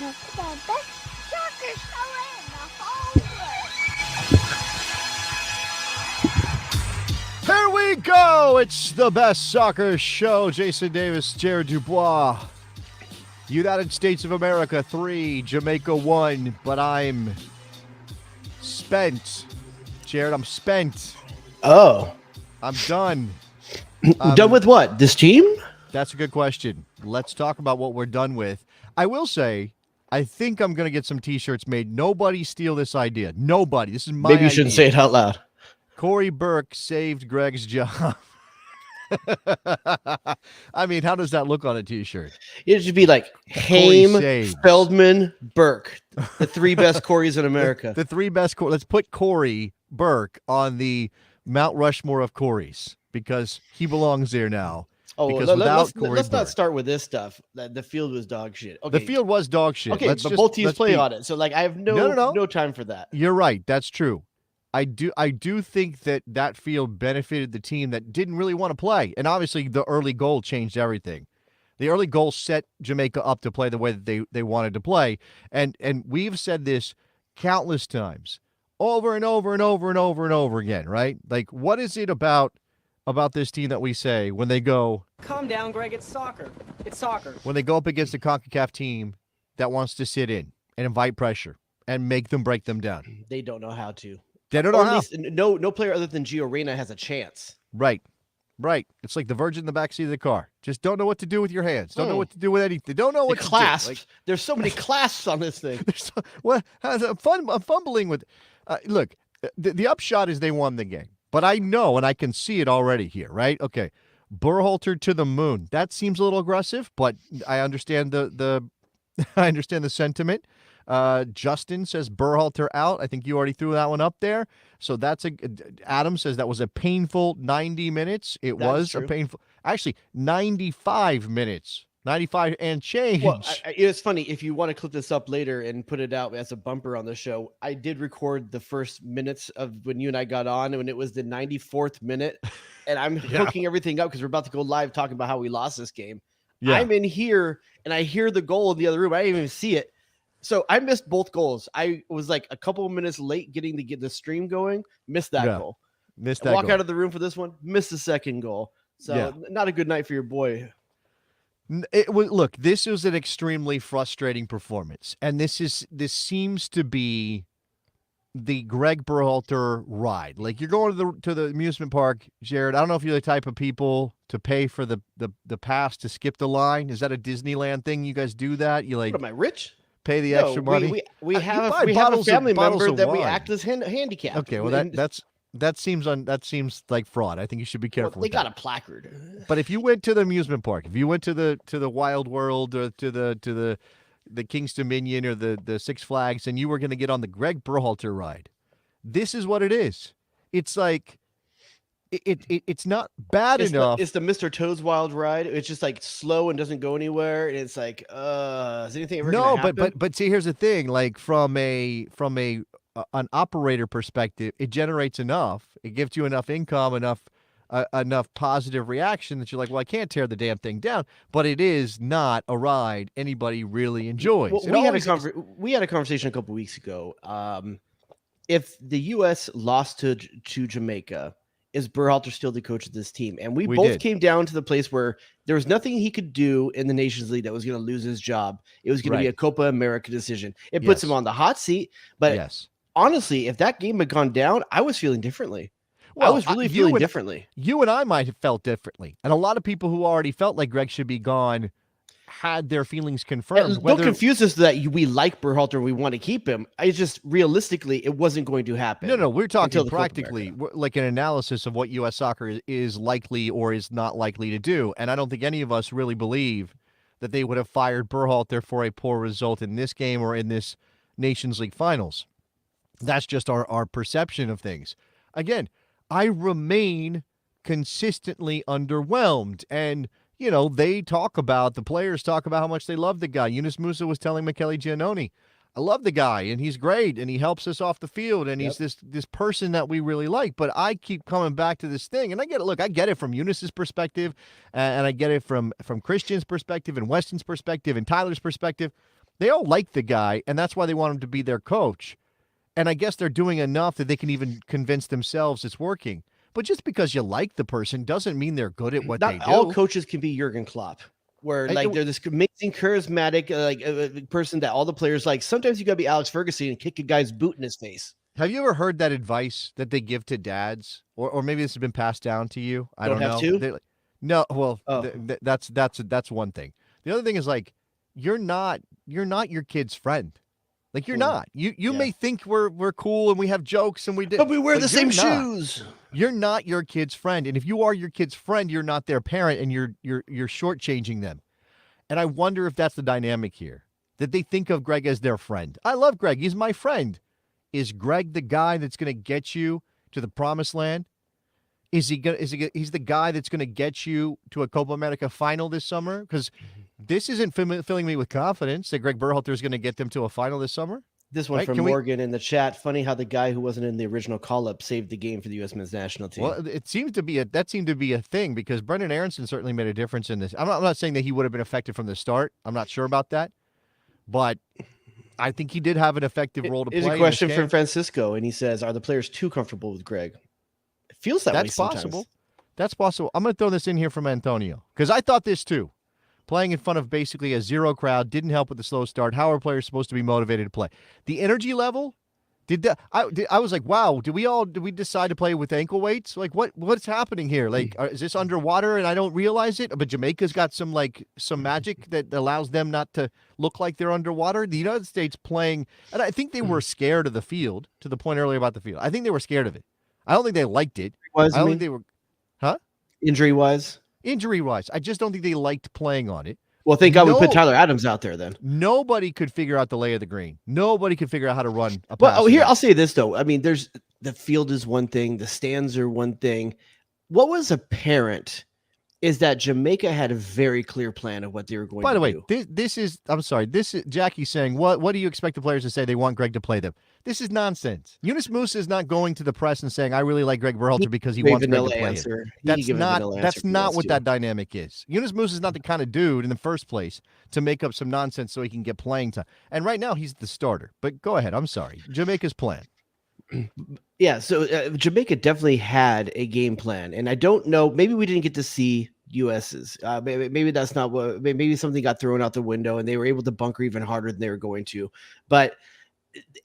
Nation, the best soccer show in the whole world. Here we go. It's the best soccer show. Jason Davis, Jared Dubois. United States of America 3, Jamaica 1, but I'm spent. Jared, I'm spent. Oh. I'm done. Done with what? This team? That's a good question. Let's talk about what we're done with. I will say, I think I'm going to get some T-shirts made. Nobody steal this idea. Nobody. This is my Maybe you shouldn't say it out loud. Corey Burke saved Gregg's job. I mean, how does that look on a T-shirt? It should be like Haim, Feldman, Burke, the three best Coreys in America. The three best. Let's put Corey Burke on the Mount Rushmore of Coreys because he belongs there now. Oh, because let's not start with this stuff. The field was dog shit. Okay. The field was dog shit. Okay, but both teams play on it, so like I have no time for that. You're right. That's true. I do think that field benefited the team that didn't really want to play. And obviously the early goal changed everything. The early goal set Jamaica up to play the way that they wanted to play. And we've said this countless times, over and over and over and over and over again, right? Like, what is it about this team that we say when they go, calm down, Greg, it's soccer. It's soccer. When they go up against a CONCACAF team that wants to sit in and invite pressure and make them break them down? They don't know how to. They don't know how. No player other than Gio Reyna has a chance. Right. It's like the virgin in the backseat of the car. Just don't know what to do with your hands. Don't know what to do with anything. Don't know what to clasps. do. Like, there's so many clasps on this thing. I'm fumbling with. Look, the upshot is they won the game. But I know, and I can see it already here, right? Okay, Berhalter to the moon. That seems a little aggressive, but I understand the I understand the sentiment. Justin says Berhalter out. I think you already threw that one up there. So Adam says that was a painful 90 minutes. It was a painful, actually 95 minutes. 95 and change. Well, it's funny. If you want to clip this up later and put it out as a bumper on the show, I did record the first minutes of when you and I got on, and when it was the 94th minute, and I'm hooking everything up because we're about to go live talking about how we lost this game. Yeah. I'm in here, and I hear the goal in the other room. I didn't even see it. So I missed both goals. I was like a couple of minutes late getting the stream going. Missed that goal. Walk out of the room for this one. Missed the second goal. So not a good night for your boy. Look, this was an extremely frustrating performance, and this seems to be the Gregg Berhalter ride. Like, you're going to the amusement park, Jared. I don't know if you're the type of people to pay for the pass to skip the line. Is that a Disneyland thing? You guys do that? You like? What, am I rich? Pay the extra money. We have a family member that we act as handicapped. Okay, well that seems like fraud. I think you should be careful. Well, they got a placard. But if you went to the amusement park, if you went to the Wild World or to the King's Dominion or the Six Flags, and you were going to get on the Gregg Berhalter ride, this is what it is. It's like it's not bad enough. It's the Mr. Toad's Wild Ride. It's just like slow and doesn't go anywhere. And it's like, is anything ever gonna happen? but see, here's the thing. Like from an operator perspective, it generates enough. It gives you enough income, enough positive reaction that you're like, well, I can't tear the damn thing down. But it is not a ride anybody really enjoys. Well, we had a conversation a couple weeks ago. If the U.S. lost to Jamaica, is Berhalter still the coach of this team? And we both came down to the place where there was nothing he could do in the Nations League that was going to lose his job. It was going to be a Copa America decision. It puts him on the hot seat. But honestly, if that game had gone down, I was feeling differently. Well, I was really feeling differently. You and I might have felt differently. And a lot of people who already felt like Gregg should be gone had their feelings confirmed. Don't confuse us that we like Berhalter, we want to keep him. I just realistically, it wasn't going to happen. No, we're talking practically like an analysis of what U.S. soccer is likely or is not likely to do. And I don't think any of us really believe that they would have fired Berhalter for a poor result in this game or in this Nations League finals. That's just our perception of things. Again, I remain consistently underwhelmed. And the players talk about how much they love the guy. Yunus Musa was telling Michele Giannoni, I love the guy, and he's great, and he helps us off the field, and he's this person that we really like. But I keep coming back to this thing, and I get it. Look, I get it from Yunus's perspective, and I get it from Christian's perspective, and Weston's perspective, and Tyler's perspective. They all like the guy, and that's why they want him to be their coach. And I guess they're doing enough that they can even convince themselves it's working. But just because you like the person doesn't mean they're good at what they Not do. all coaches can be Jurgen Klopp, where like they're this amazing, charismatic, person that all the players like. Sometimes you got to be Alex Ferguson and kick a guy's boot in his face. Have you ever heard that advice that they give to dads, or maybe this has been passed down to you? I don't know. To? No, well, Oh. that's one thing. The other thing is like you're not your kid's friend. Like you're not. You may think we're cool and we have jokes and but we wear the same you're not. shoes. You're not your kid's friend, and if you are your kid's friend, you're not their parent, and you're shortchanging them. And I wonder if that's the dynamic here, that they think of Gregg as their friend. I love Gregg; he's my friend. Is Gregg the guy that's going to get you to the promised land? He's the guy that's going to get you to a Copa America final this summer? Because this isn't filling me with confidence that Gregg Berhalter is going to get them to a final this summer. This one from Morgan in the chat. Funny how the guy who wasn't in the original call-up saved the game for the U.S. men's national team. Well, it seems to be that seemed to be a thing because Brendan Aronson certainly made a difference in this. I'm not saying that he would have been effective from the start. I'm not sure about that, but I think he did have an effective role to play. Here's a question from Francisco, and he says, "Are the players too comfortable with Gregg?" It feels that way sometimes. That's possible. That's possible. I'm going to throw this in here from Antonio because I thought this too. Playing in front of basically a zero crowd didn't help with the slow start. How are players supposed to be motivated to play? The energy level, I was like, wow, did we decide to play with ankle weights? Like what's happening here? Like, is this underwater and I don't realize it? But Jamaica's got some magic that allows them not to look like they're underwater. The United States playing, and I think they were scared of the field, to the point earlier about the field. I think they were scared of it. I don't think they liked it. I don't think they were, Injury-wise? Injury-wise. I just don't think they liked playing on it. Well, thank God we put Tyler Adams out there then. Nobody could figure out the lay of the green. Nobody could figure out how to run a pass. Well, here, I'll say this, though. I mean, the field is one thing. The stands are one thing. What was apparent is that Jamaica had a very clear plan of what they were going to do. By the way, this is Jackie saying, what do you expect the players to say? They want Gregg to play them. This is nonsense. Yunus Musa is not going to the press and saying, I really like Gregg Berhalter because he wants Gregg to play him. That's not what that dynamic is. Yunus Musa is not the kind of dude in the first place to make up some nonsense so he can get playing time. And right now he's the starter. But go ahead. I'm sorry. Jamaica's plan. Yeah, so Jamaica definitely had a game plan, and I don't know. Maybe we didn't get to see US's. Maybe that's not what. Maybe something got thrown out the window, and they were able to bunker even harder than they were going to. But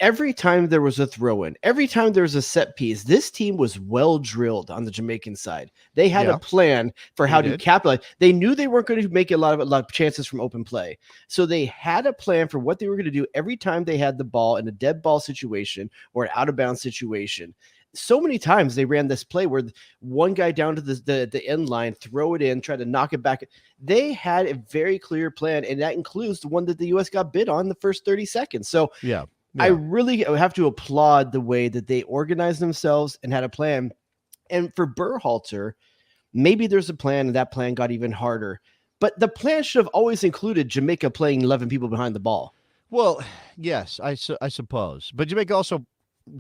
every time there was a throw-in, every time there was a set piece, this team was well drilled on the Jamaican side. They had a plan for how to capitalize. They knew they weren't going to make a lot of chances from open play. So they had a plan for what they were going to do every time they had the ball in a dead ball situation or an out-of-bounds situation. So many times they ran this play where one guy down to the end line, throw it in, try to knock it back. They had a very clear plan, and that includes the one that the U.S. got bid on the first 30 seconds. So yeah. I really have to applaud the way that they organized themselves and had a plan. And for Berhalter, maybe there's a plan, and that plan got even harder. But the plan should have always included Jamaica playing 11 people behind the ball. Well, yes, I suppose. But Jamaica also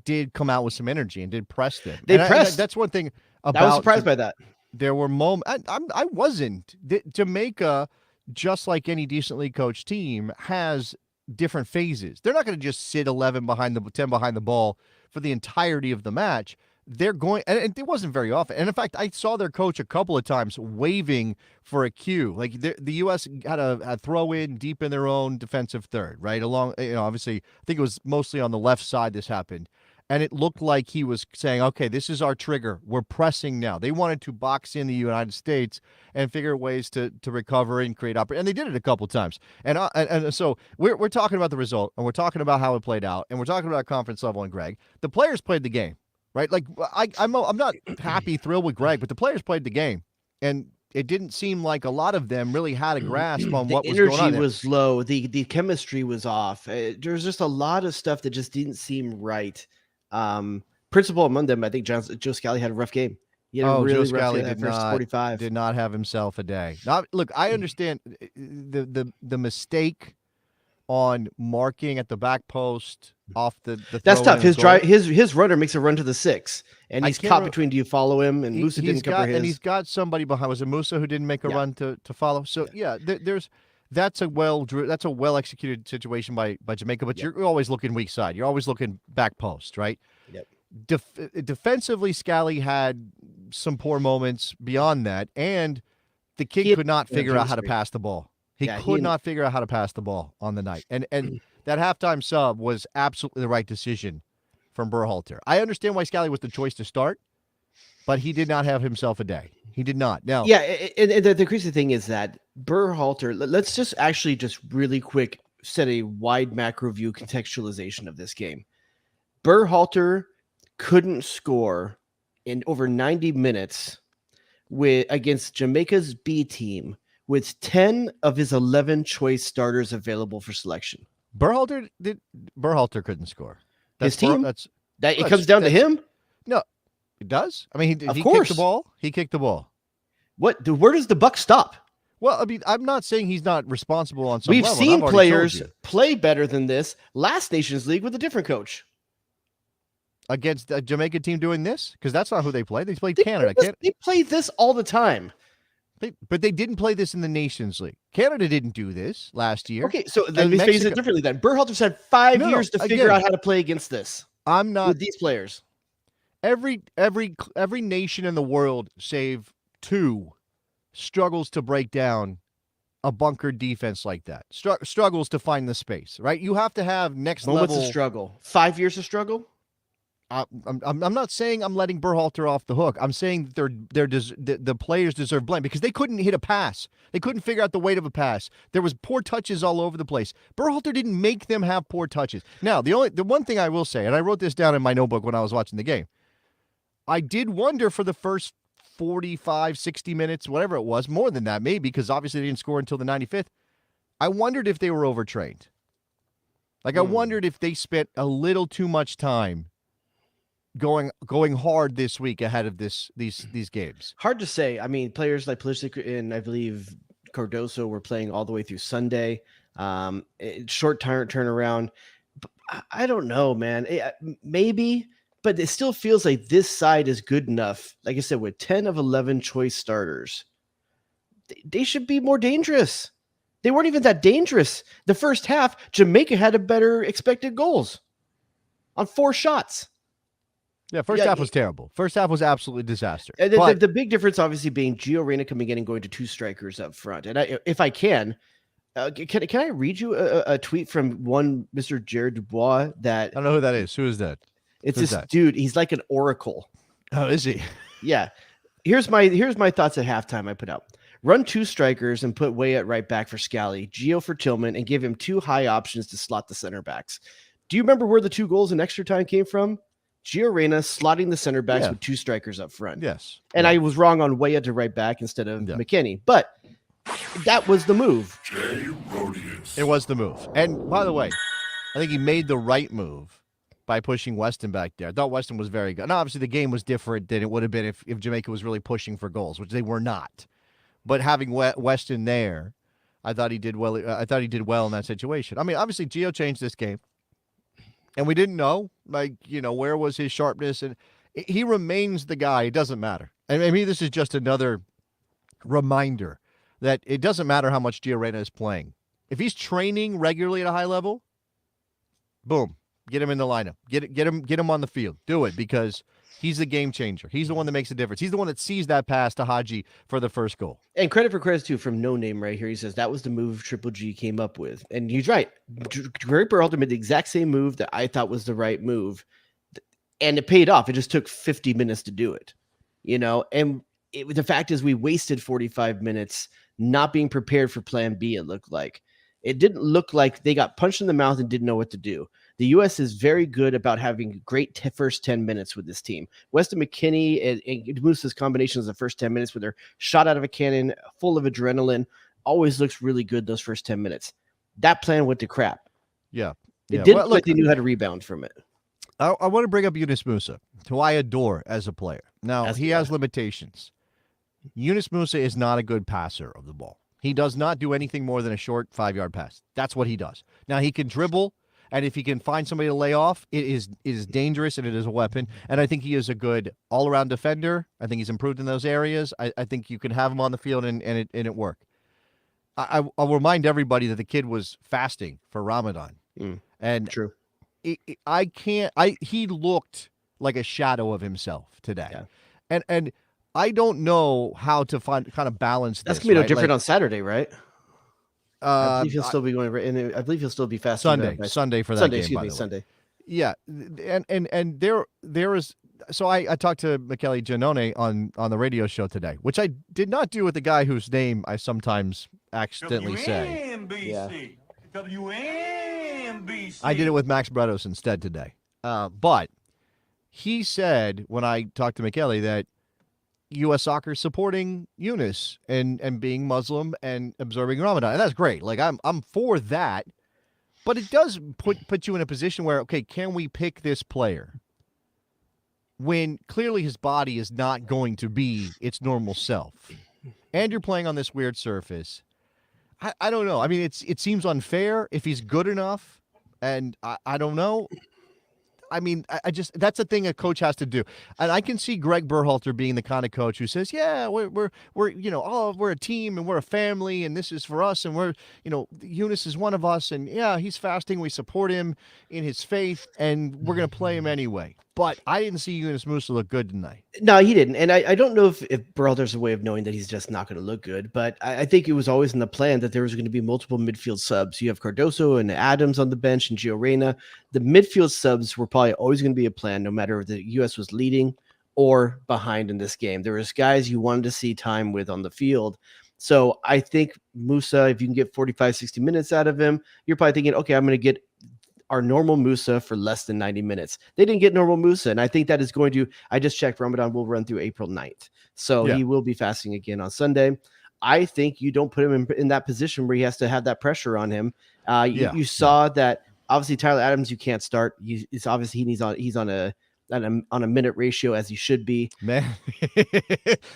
did come out with some energy and did press them. They pressed. That's one thing about. I was surprised by that. There were moments. I wasn't. Jamaica, just like any decently coached team, has different phases. They're not going to just sit 10 behind the ball for the entirety of the match. They're going, and it wasn't very often. And in fact, I saw their coach a couple of times waving for a cue. Like the U.S. had a throw in deep in their own defensive third, right along. Obviously, I think it was mostly on the left side this happened, and it looked like he was saying, "Okay, this is our trigger. We're pressing now." They wanted to box in the United States and figure ways to recover and create opportunity, and they did it a couple times. And so we're talking about the result, and we're talking about how it played out, and we're talking about conference level and Gregg. The players played the game. Right, like I'm not happy, thrilled with Gregg, but the players played the game, and it didn't seem like a lot of them really had a grasp on what was going on. The energy was low, the chemistry was off. There's just a lot of stuff that just didn't seem right. Principal among them, I think Joe Scally had a rough game. He had a really rough game. First 45 did not have himself a day. Now, look, I understand the mistake on marking at the back post off the that's tough. His runner makes a run to the 6, and he's caught between. Do you follow him? And Musa didn't cover his. And he's got somebody behind. Was it Musa who didn't make a run to follow? So there's that's a well executed situation by Jamaica, but Yep. you're always looking weak side. You're always looking back post, right? Yep. Defensively, Scally had some poor moments beyond that, and the kid He- could not figure out how to chemistry. pass the ball. He Yeah, could not figure out how to pass the ball on the night. And that halftime sub was absolutely the right decision from Berhalter. I understand why Scally was the choice to start, but he did not have himself a day. He did not. Now, Yeah, and the crazy thing is that Berhalter. Let's just actually just really quick set a wide macro view contextualization of this game. Berhalter couldn't score in over 90 minutes against Jamaica's B team with 10 of his 11 choice starters available for selection. Berhalter couldn't score. His team? It It comes down to him? No, it does. I mean, Of he course. kicked the ball. He kicked the ball. Where does the buck stop? Well, I mean, I'm not saying he's not responsible on some We've level. seen I've already told players you. play better than this last Nations League with a different coach. Against a Jamaica team doing this, because that's not who they played. They played Canada. They play this all the time. But they didn't play this in the Nations League. Canada didn't do this last year. Okay, so let And me phrase Mexico- it differently then. Berhalter's had 5 No, years to figure again, out how to play against this I'm not. with these players. Every nation in the world, save 2, struggles to break down a bunkered defense like that. Struggles to find the space. Right? You have to have next Moments level of struggle. 5 years of struggle? I'm not saying I'm letting Berhalter off the hook. I'm saying that the players deserve blame because they couldn't hit a pass. They couldn't figure out the weight of a pass. There was poor touches all over the place. Berhalter didn't make them have poor touches. Now, the one thing I will say, and I wrote this down in my notebook when I was watching the game, I did wonder for the first 45, 60 minutes, whatever it was, more than that maybe, because obviously they didn't score until the 95th. I wondered if they were overtrained. Like I wondered if they spent a little too much time going hard this week ahead of these games. Hard to say. I mean, players like Pulisic and I believe Cardoso were playing all the way through Sunday. Short turnaround. I don't know, man. Maybe, but it still feels like this side is good enough. Like I said, with 10 of 11 choice starters, they should be more dangerous. They weren't even that dangerous. The first half, Jamaica had a better expected goals on 4 shots. Yeah, first half was terrible. First half was absolutely disaster. And But the big difference, obviously, being Gio Reyna coming in and going to 2 strikers up front. And if I can I read you a tweet from one Mr. Jared Dubois that I don't know who that is. Who is that? it's Who's this that? dude. He's like an oracle. Oh, is he? Yeah. Here's my thoughts at halftime. I put out: run 2 strikers and put Way at right back for Scally, Gio for Tillman, and give him 2 high options to slot the center backs. Do you remember where the 2 goals in extra time came from? Gio Reyna slotting the center backs with 2 strikers up front. Yes. And I was wrong on Way to right back instead of McKinney. But that was the move. It was the move. And by the way, I think he made the right move by pushing Weston back there. I thought Weston was very good. Now, obviously, the game was different than it would have been if Jamaica was really pushing for goals, which they were not. But having Weston there, I thought he did well. I thought he did well in that situation. I mean, obviously, Gio changed this game. And we didn't know, where was his sharpness. And he remains the guy. It doesn't matter. And maybe this is just another reminder that it doesn't matter how much Gio Reyna is playing. If he's training regularly at a high level, boom, get him in the lineup. Get him on the field. Do it because he's the game changer. He's the one that makes a difference. He's the one that sees that pass to Haji for the first goal. And credit for credit too from No Name right here. He says that was the move Triple G came up with, and he's right. Gregg Berhalter made the exact same move that I thought was the right move, and it paid off. It just took 50 minutes to do it, And the fact is, we wasted 45 minutes not being prepared for Plan B. It didn't look like they got punched in the mouth and didn't know what to do. The U.S. is very good about having great first 10 minutes with this team. Weston McKinney and Moose's combinations of the first 10 minutes where they're shot out of a cannon, full of adrenaline, always looks really good those first 10 minutes. That plan went to crap. Yeah. It didn't look like they knew how to rebound from it. I want to bring up Yunus Musa, who I adore as a player. Now, he has limitations. Yunus Musa is not a good passer of the ball. He does not do anything more than a short 5-yard pass. That's what he does. Now, he can dribble. And if he can find somebody to lay off, it is dangerous and it is a weapon. And I think he is a good all-around defender. I think he's improved in those areas. I think you can have him on the field and it work. I'll remind everybody that the kid was fasting for Ramadan, and True. he looked like a shadow of himself today, Yeah. and I don't know how to kind of balance That's this. gonna be no right? different Like, on Saturday, right? I believe he'll I- still be going, and I believe he'll still be fasting. Sunday for that Sunday, game, excuse by me, the way. Sunday. Yeah, and there is. So I talked to Michele Giannone on the radio show today, which I did not do with the guy whose name I sometimes accidentally say. Yeah. WNBC. I did it with Max Bretos instead today. But he said when I talked to Michele that U.S. Soccer is supporting Yunus and being Muslim and observing Ramadan, and that's great. Like I'm for that, but it does put you in a position where, okay, can we pick this player when clearly his body is not going to be its normal self, and you're playing on this weird surface? I don't know. I mean, it seems unfair if he's good enough, and I don't know. I mean, I just that's the thing a coach has to do, and I can see Gregg Berhalter being the kind of coach who says, "Yeah, we're we're a team and we're a family, and this is for us, and we're Yunus is one of us, and yeah, he's fasting, we support him in his faith, and we're gonna play him anyway." But I didn't see Yunus Musa look good tonight. No, he didn't. And I don't know if Berhalter's a way of knowing that he's just not going to look good, but I think it was always in the plan that there was going to be multiple midfield subs. You have Cardoso and Adams on the bench and Gio Reyna. The midfield subs were probably always going to be a plan, no matter if the U.S. was leading or behind in this game. There was guys you wanted to see time with on the field. So I think Musa, if you can get 45, 60 minutes out of him, you're probably thinking, okay, I'm going to get our normal Musa for less than 90 minutes. They didn't get normal Musa, and I think that is going to, I just checked, Ramadan will run through April 9th. So he will be fasting again on Sunday. I think you don't put him in that position where he has to have that pressure on him. You saw that obviously Tyler Adams, you can't start. It's obviously he's on a minute ratio as he should be. Man,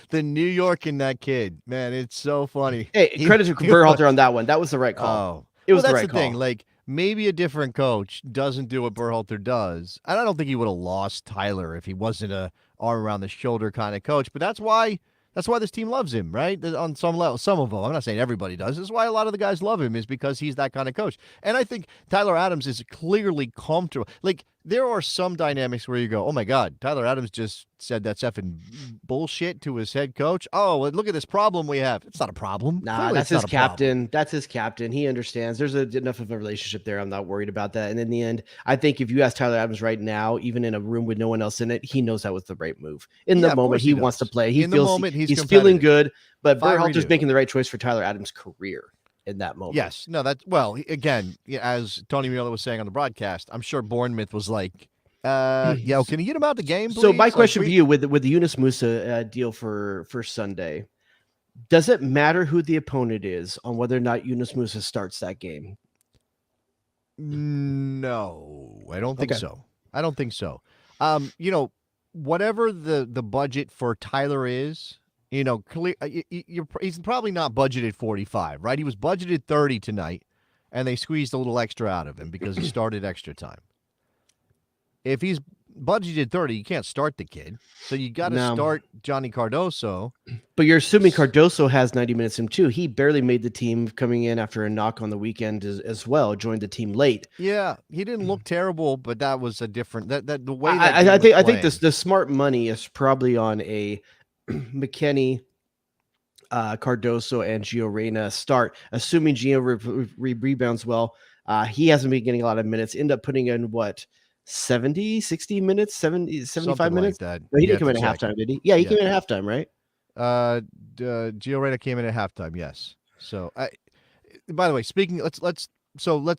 the New York in that kid, man, it's so funny. Hey, credit to Berhalter on that one. That was the right call. Oh, it was that's the right call. thing. Like, maybe a different coach doesn't do what Berhalter does. And I don't think he would have lost Tyler if he wasn't a arm around the shoulder kind of coach. But that's why this team loves him, right? On some level, some of them. I'm not saying everybody does. This is why a lot of the guys love him, is because he's that kind of coach. And I think Tyler Adams is clearly comfortable. Like, there are some dynamics where you go, oh my God, Tyler Adams just said that's effing bullshit to his head coach. Oh, look at this problem we have. It's not a problem. Nah, Clearly that's it's his not a problem. captain. That's his captain. He understands. There's enough of a relationship there. I'm not worried about that. And in the end, I think if you ask Tyler Adams right now, even in a room with no one else in it, he knows that was the right move. In the moment, he wants to play. He feels he's feeling good, but Berhalter's making the right choice for Tyler Adams' career in that moment. Yes. No, that's, well, again, as Tony Mueller was saying on the broadcast, I'm sure Bournemouth was like, can you get him out the game, please? So my question for you with the Yunus Musa deal for Sunday, does it matter who the opponent is on whether or not Yunus Musa starts that game? No, I don't think so. I don't think so. Whatever the budget for Tyler is, he's probably not budgeted 45, right? He was budgeted 30 tonight, and they squeezed a little extra out of him because he started extra time. If he's budgeted 30, you can't start the kid. So you got to start Johnny Cardoso. But you're assuming Cardoso has 90 minutes him too. He barely made the team coming in after a knock on the weekend as well, joined the team late. Yeah, he didn't look terrible, but that was a different the way I think the smart money is probably on a McKennie, Cardoso and Gio Reyna start, assuming Gio rebounds well. He hasn't been getting a lot of minutes, end up putting in 70, 60 minutes, 70, 75 something minutes. Like that. No, he didn't come in at halftime, did he? Yeah, he came in at halftime, right? Gio Reyna came in at halftime, yes. So, by the way, speaking, let's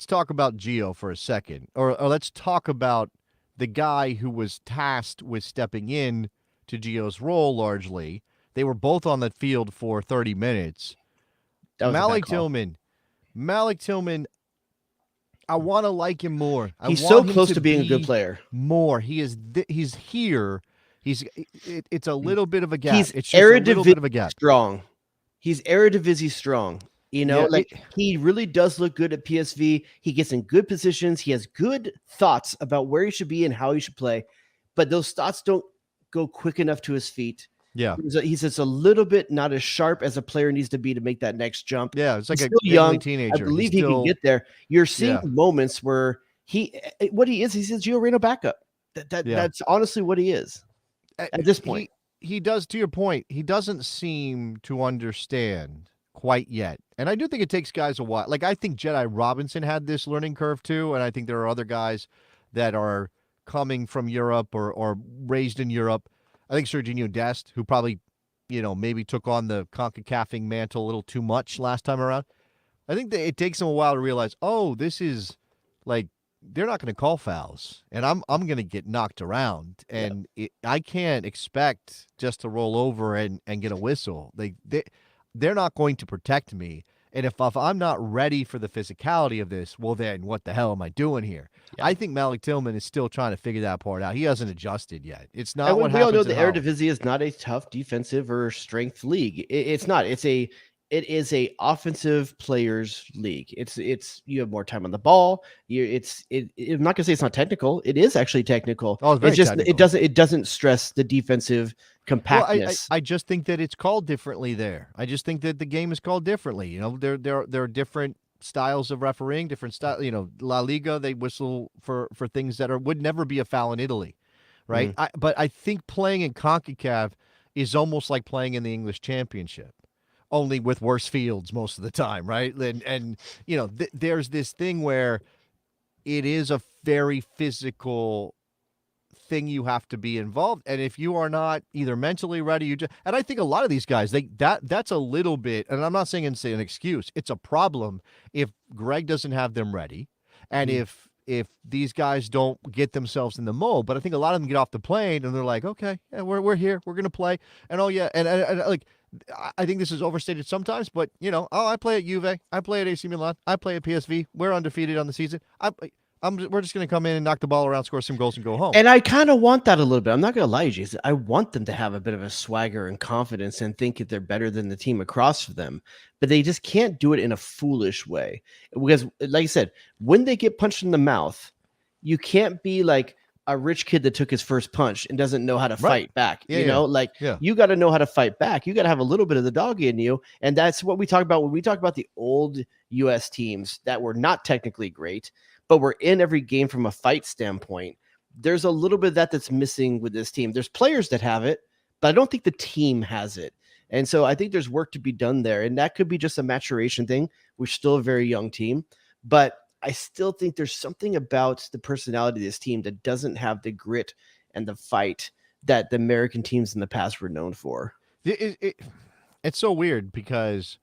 talk about Gio for a second, or let's talk about the guy who was tasked with stepping in to Gio's role largely. They were both on the field for 30 minutes. Malik Tillman, I want to like him more. He's so close to being a good player. More. He's here. It's a little bit of a gap. He's it's just a little bit of a gap. Strong. He's Eredivisie strong. He really does look good at PSV. He gets in good positions. He has good thoughts about where he should be and how he should play. But those thoughts don't go quick enough to his feet. Yeah. He's just a little bit not as sharp as a player needs to be to make that next jump. Yeah, it's like He's a still young young. teenager. I believe He's he can get there. You're seeing Yeah. moments where he's a Gio Reyna backup. That's honestly what he is at this point. He does, to your point, he doesn't seem to understand quite yet. And I do think it takes guys a while. Like, I think Jedi Robinson had this learning curve too, and I think there are other guys that are coming from Europe or raised in Europe. I think Sergiño Dest, who probably, maybe took on the CONCACAFing mantle a little too much last time around. I think that it takes him a while to realize, oh, this is like, they're not going to call fouls, and I'm going to get knocked around, and I can't expect just to roll over and get a whistle. They're not going to protect me, and if I'm not ready for the physicality of this, well, then what the hell am I doing here? Yeah. I think Malik Tillman is still trying to figure that part out. He hasn't adjusted yet. It's not what we happens. all know the Eredivisie is not a tough defensive or strength league. It's not. It is a offensive players league. It's you have more time on the ball. I'm not gonna say it's not technical. It is actually technical. Oh, it's very technical. It doesn't stress the defensive compactness. Well, I just think that it's called differently there. I just think that the game is called differently. There are different styles of refereeing, different style. La Liga, they whistle for things that would never be a foul in Italy, right? But I think playing in CONCACAF is almost like playing in the English Championship, only with worse fields most of the time, right? And there's this thing where it is a very physical thing you have to be involved, and if you are not either mentally ready, and I think a lot of these guys, that's a little bit, and I'm not saying it's an excuse, it's a problem if Gregg doesn't have them ready, and if these guys don't get themselves in the mold. But I think a lot of them get off the plane and they're like, okay, yeah, we're here, we're gonna play, and like, I think this is overstated sometimes, but I play at Juve, I play at AC Milan, I play at PSV, we're undefeated on the season. We're just going to come in and knock the ball around, score some goals, and go home. And I kind of want that a little bit. I'm not going to lie to you, Jason. I want them to have a bit of a swagger and confidence and think that they're better than the team across from them. But they just can't do it in a foolish way. Because, like I said, when they get punched in the mouth, you can't be like a rich kid that took his first punch and doesn't know how to fight back. You got to know how to fight back. You got to have a little bit of the dog in you. And that's what we talk about when we talk about the old U.S. teams that were not technically great, but we're in every game from a fight standpoint. There's a little bit of that's missing with this team. There's players that have it, but I don't think the team has it. And so I think there's work to be done there. And that could be just a maturation thing. We're still a very young team, but I still think there's something about the personality of this team that doesn't have the grit and the fight that the American teams in the past were known for. It's so weird because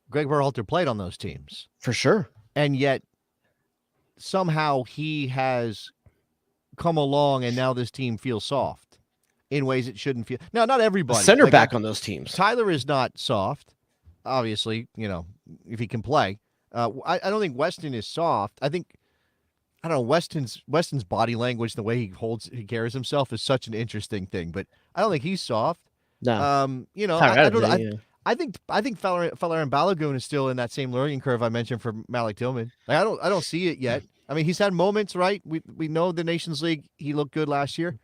Gregg Berhalter played on those teams. For sure. And yet somehow he has come along and now this team feels soft in ways it shouldn't feel. Now, not everybody. Center back on those teams. Tyler is not soft, obviously, if he can play. I don't think Weston is soft. I don't know, Weston's body language, the way he carries himself is such an interesting thing, but I don't think he's soft. No. I think Valerian Balogun is still in that same learning curve I mentioned for Malik Tillman. Like, I don't see it yet. I mean, he's had moments, right? We know the Nations League, he looked good last year.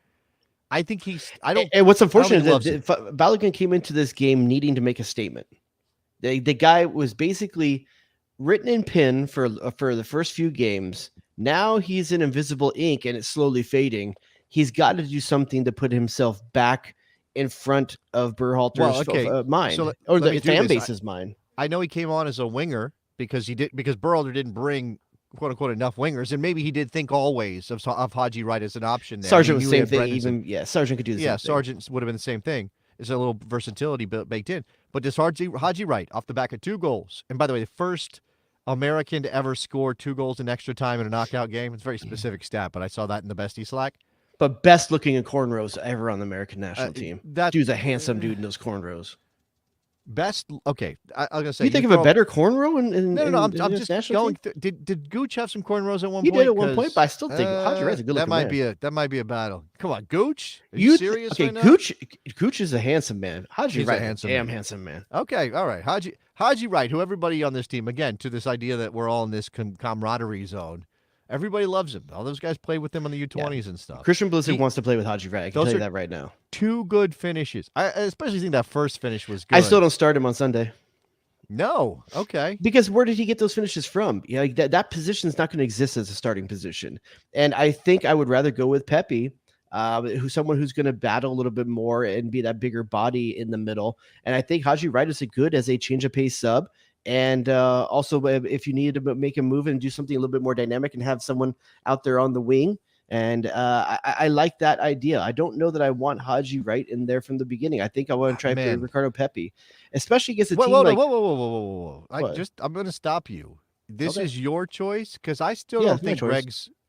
I think and what's unfortunate is that Balogun came into this game needing to make a statement. The guy was basically written in pen for the first few games. Now he's in invisible ink and it's slowly fading. He's got to do something to put himself back in front of Berhalter's mind, or the fan base's mind. I know he came on as a winger because Berhalter didn't bring quote unquote enough wingers, and maybe he did think always of Haji Wright as an option there. Sargent was the same thing. Sargent could do the same thing. Sargent would have been the same thing. There's a little versatility baked in. But this Haji Wright off the back of 2 goals, and by the way, the first American to ever score 2 goals in extra time in a knockout game. It's a very specific stat, but I saw that in the Bestie Slack. But best looking in cornrows ever on the American national team. That dude's a handsome dude in those cornrows. Best. Okay, I was gonna say. You think of a better cornrow in No. I'm just going. Did Gooch have some cornrows at one point? He did at one point, but I still think Haji Wright's a good looking man. That might be a battle. Come on, Gooch. Are you serious? Okay, right now? Gooch is a handsome man. Haji Wright, handsome man. Okay, all right. Haji Wright, who everybody on this team, again, to this idea that we're all in this camaraderie zone. Everybody loves him. All those guys played with him on the U20s and stuff. Christian Pulisic wants to play with Haji Wright. I can tell you that right now. 2 good finishes. I especially think that first finish was good. I still don't start him on Sunday. No. Okay. Because where did he get those finishes from? Yeah, that position is not going to exist as a starting position. And I think I would rather go with Pepe, someone who's going to battle a little bit more and be that bigger body in the middle. And I think Haji Wright is good as a change of pace sub. And also, if you needed to make a move and do something a little bit more dynamic and have someone out there on the wing. And I like that idea. I don't know that I want Haji Wright in there from the beginning. I think I want to try for Ricardo Pepi, especially against a team like... Whoa. I'm going to stop you. This is your choice, because I still don't think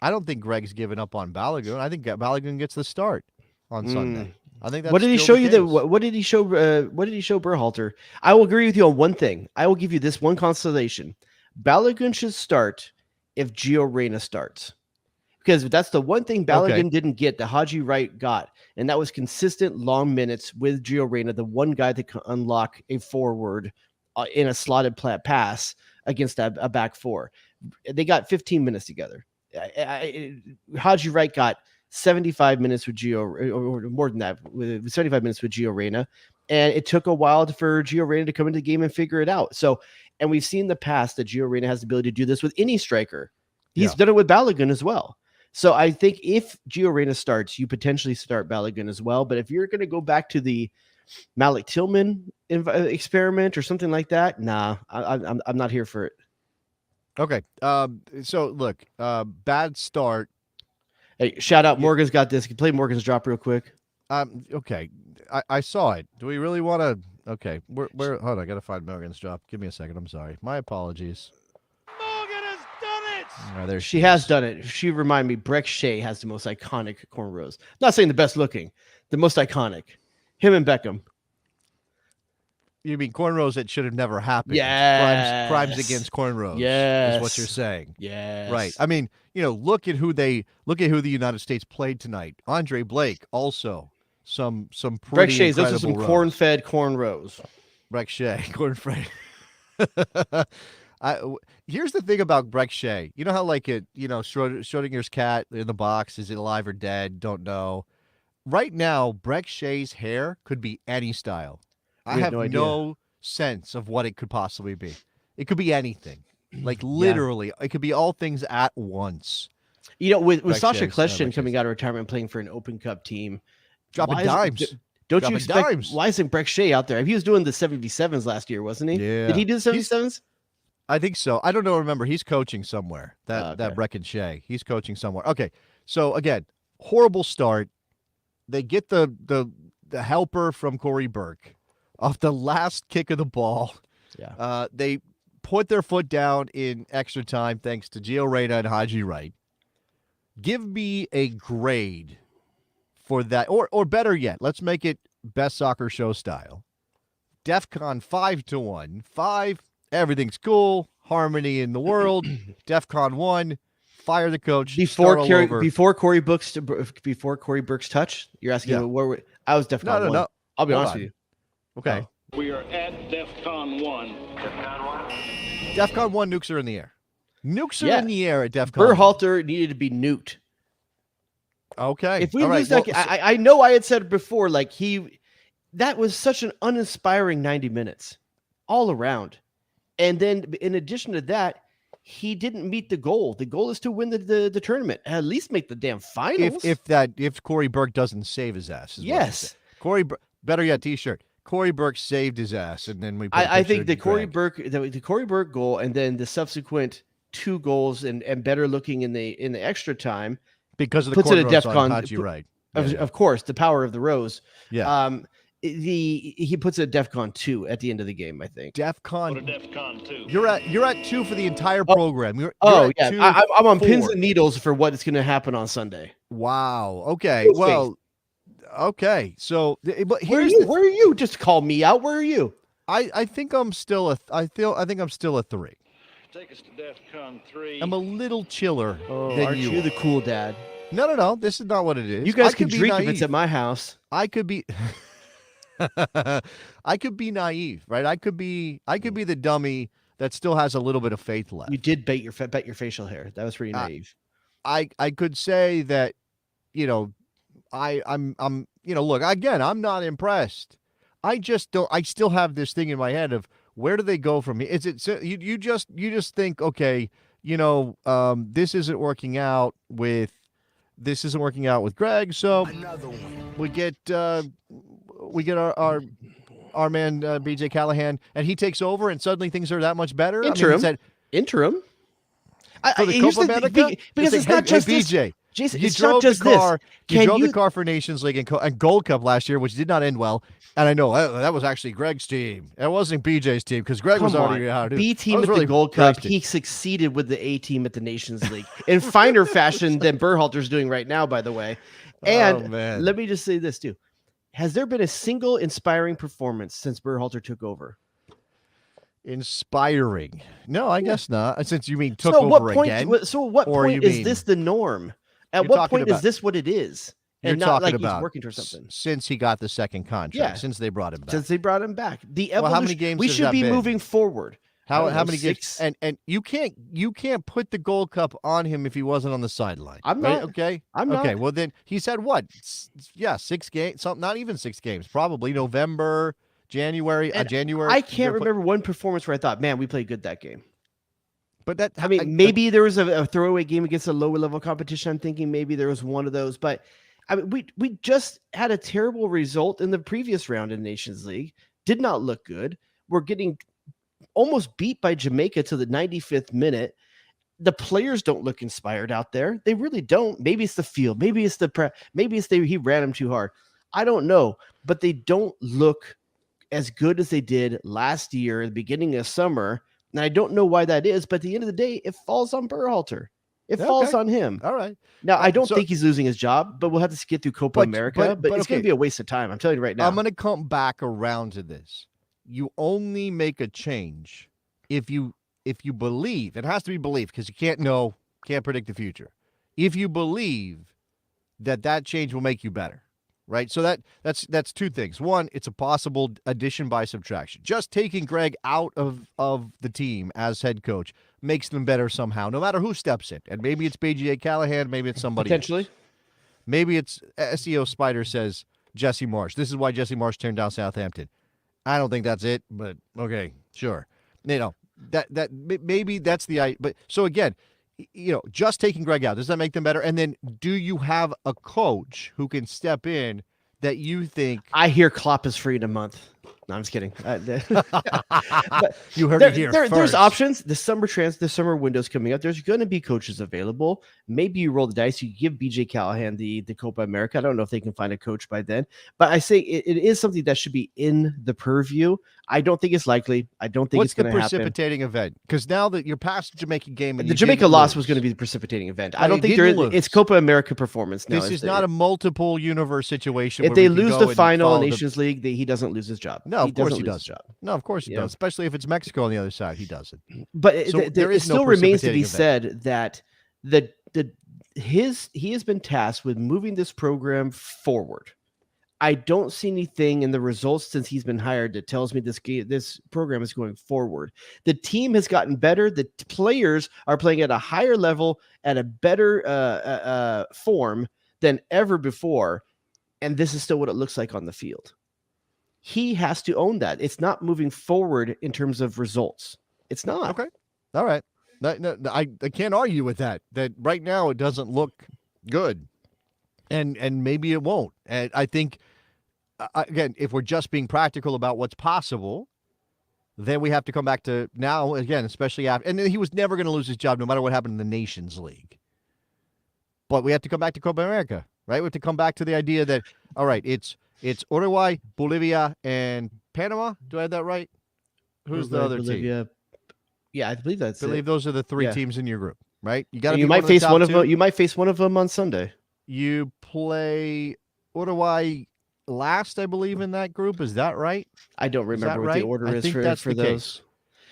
I don't think Gregg's given up on Balogun. I think Balogun gets the start on Sunday. I think that's what did he show you? What did he show? What did he show Berhalter? I will agree with you on one thing. I will give you this one consolation: Balogun should start if Gio Reyna starts, because that's the one thing Balogun didn't get that Haji Wright got, and that was consistent long minutes with Gio Reyna, the one guy that can unlock a forward in a slotted pass against a back four. They got 15 minutes together. Haji Wright got 75 minutes with Gio, or more than that, with 75 minutes with Gio Reyna. And it took a while for Gio Reyna to come into the game and figure it out. So, and we've seen in the past that Gio Reyna has the ability to do this with any striker. He's done it with Balogun as well. So I think if Gio Reyna starts, you potentially start Balogun as well. But if you're going to go back to the Malik Tillman experiment or something like that, nah, I'm not here for it. Okay. So look, bad start. Hey, shout out Morgan's got this. Can you play Morgan's drop real quick? Okay. I saw it. Do we really want to? Okay. Where? Hold on. I got to find Morgan's drop. Give me a second. I'm sorry. My apologies. Morgan has done it. Right, there she has done it. She reminded me. Breck Shea has the most iconic cornrows. Not saying the best looking, the most iconic. Him and Beckham. You mean cornrows that should have never happened? Yeah. Crimes against cornrows. Yes. Is what you're saying. Yes. Right. I mean, look at who the United States played tonight. Andre Blake, also some pretty Breck Shea's, incredible those are some rows. corn-fed cornrows. Breck Shea, corn-fed. Here's the thing about Breck Shea. You know how Schrodinger's cat in the box, is it alive or dead? Don't know. Right now, Breck Shea's hair could be any style. I have no sense of what it could possibly be. It could be anything. Like literally, it could be all things at once. With Sasha Kljestan coming out of retirement playing for an Open Cup team, dropping dimes. Don't you expect? Why isn't Breck Shea out there? He was doing the 77s last year, wasn't he? Yeah. Did he do the 77s? I think so. I don't know. Remember, he's coaching somewhere. That Breck and Shea. He's coaching somewhere. Okay. So again, horrible start. They get the helper from Corey Burke off the last kick of the ball. Yeah. They put their foot down in extra time thanks to Gio Reyna and Haji Wright. Give me a grade for that. Or better yet, let's make it Best Soccer Show style. DEFCON 5-1. 5, everything's cool. Harmony in the world. DEFCON 1, fire the coach. Before Corey Burke's touch, you're asking where I was DEFCON 1. No. I'll be honest with you. Okay. We are at DEFCON 1. DEFCON 1? DEFCON 1, nukes are in the air. Nukes are in the air at DEFCON. Berhalter needed to be nuked. Okay. If we lose that, I know I had said before, that was such an uninspiring 90 minutes all around. And then in addition to that, he didn't meet the goal. The goal is to win the tournament, at least make the damn finals. If Corey Burke doesn't save his ass. Yes. Better yet, T-shirt. Corey Burke saved his ass, and then we. I think the Corey Burke goal, and then the subsequent 2 goals and better looking in the extra time because of the cornrows on Haji Wright. Of course, the power of the rose. Yeah. He puts it at DEFCON 2 at the end of the game. I think DEFCON 2. You're at 2 for the entire program. I'm on pins and needles for what is going to happen on Sunday. Wow. Okay. Well. Okay, so but where are you? Just call me out. Where are you? I think I'm still I think I'm still a 3. Take us to DEFCON 3. I'm a little chiller than aren't you the cool dad? No. This is not what it is. You guys can drink if it's at my house. I could be. I could be naive, right? I could be the dummy that still has a little bit of faith left. You did bet your facial hair. That was pretty naive. I could say that, I'm look, again, I'm not impressed. I just don't. I still have this thing in my head of where do they go from here? Is it you just think, okay, this isn't working out with Gregg, so we get our man BJ Callahan, and he takes over, and suddenly things are that much better. Interim. For the Copa America, because it's not just BJ. this. Jason, You it's not drove just the car. this. You drove the car for Nations League and Gold Cup last year, which did not end well. And I know that was actually Gregg's team. It wasn't BJ's team because Gregg was already out. B team at the Gold Cup. He succeeded with the A team at the Nations League in finer fashion than Berhalter's doing right now, by the way. And let me just say this too: has there been a single inspiring performance since Berhalter took over? Inspiring? No, I guess not. Since you mean took over again. So at what point is this the norm? At what point is this what it is? And you're not talking like about he's working towards something. Since he got the second contract, since they brought him back. Since they brought him back. The evolution, how many games we should be been? moving forward. How many games? And you can't put the Gold Cup on him if he wasn't on the sideline. I'm right? not. Okay. I'm not. Okay. Well, then he's had what? 6 games. Not even 6 games. Probably November, January. January. I can't remember one performance where I thought, man, we played good that game. But that, maybe there was a throwaway game against a lower level competition. I'm thinking maybe there was one of those, but we just had a terrible result in the previous round in Nations League. Did not look good. We're getting almost beat by Jamaica to the 95th minute. The players don't look inspired out there. They really don't. Maybe it's the field. Maybe it's he ran them too hard. I don't know, but they don't look as good as they did last year at the beginning of summer. And I don't know why that is, but at the end of the day, it falls on Berhalter. It falls on him. All right. Now, I don't think he's losing his job, but we'll have to get through Copa America. But it's going to be a waste of time. I'm telling you right now. I'm going to come back around to this. You only make a change if you believe. It has to be belief because you can't predict the future. If you believe that change will make you better. Right. So that's two things. One, it's a possible addition by subtraction. Just taking Gregg out of the team as head coach makes them better somehow, no matter who steps in. And maybe it's BJ Callahan, maybe it's somebody potentially. else. Maybe it's SEO Spider says Jesse Marsh. This is why Jesse Marsh turned down Southampton. I don't think that's it, but okay, sure. That maybe that's the but so again, just taking Gregg out, does that make them better? And then do you have a coach who can step in that you think? I hear Klopp is free in a month. No, I'm just kidding. You heard it here first. There's options. The summer window's coming up. There's going to be coaches available. Maybe you roll the dice. You give BJ Callahan the Copa America. I don't know if they can find a coach by then, but I say it is something that should be in the purview. I don't think it's likely. I don't think it's going to happen. What's the precipitating event? Because now that you're past the Jamaican game, and the Jamaica loss was going to be the precipitating event. I don't think there is. It's Copa America performance now. This is not a multiple universe situation. If they lose the final Nations League, he doesn't lose his job. No, of course he does. No, of course he does. Especially if it's Mexico on the other side, he doesn't. But it still remains to be said that he has been tasked with moving this program forward. I don't see anything in the results since he's been hired that tells me this program is going forward. The team has gotten better. The players are playing at a higher level, at a better form than ever before, and this is still what it looks like on the field. He has to own that. It's not moving forward in terms of results. It's not. Okay. All right. I can't argue with that. That right now it doesn't look good, and maybe it won't. And I think, again, if we're just being practical about what's possible, then we have to come back to now again, especially after. And he was never going to lose his job, no matter what happened in the Nations League. But we have to come back to Copa America, right? We have to come back to the idea that all right, it's Uruguay, Bolivia, and Panama. Do I have that right? Who's the other team? Yeah, I believe that's. I believe those are the three teams in your group, right? You might face one of them. You might face one of them on Sunday. You play Uruguay last, I believe, in that group. Is that right? I don't remember what the order is for those.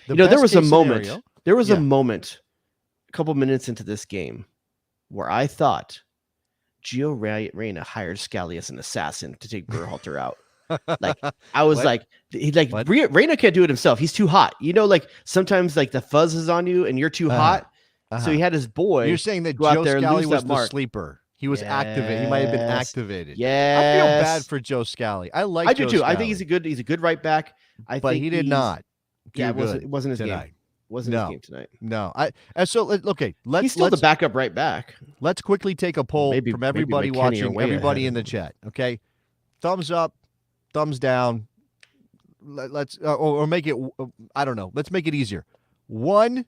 There was a moment. Scenario, there was a moment, a couple minutes into this game, where I thought Gio Reyna hired Scally as an assassin to take Berhalter out. Like I was Reyna can't do it himself. He's too hot. Sometimes like the fuzz is on you and you're too hot. So he had his boy. You're saying that go out Joe there and Scally lose was that the mark. sleeper. He was activated. He might have been Yes. activated. Yes. I feel bad for Joe Scally. I like I do Joe too. Scally, I think he's a good right back. but he did not. Yeah, it good wasn't his tonight. game. Wasn't his game tonight. No. Okay. He's still the backup right back. Let's quickly take a poll from everybody McKinney watching, way everybody ahead in the of him. chat. Okay, thumbs up, thumbs down. Let's or make it. I don't know. Let's make it easier. 1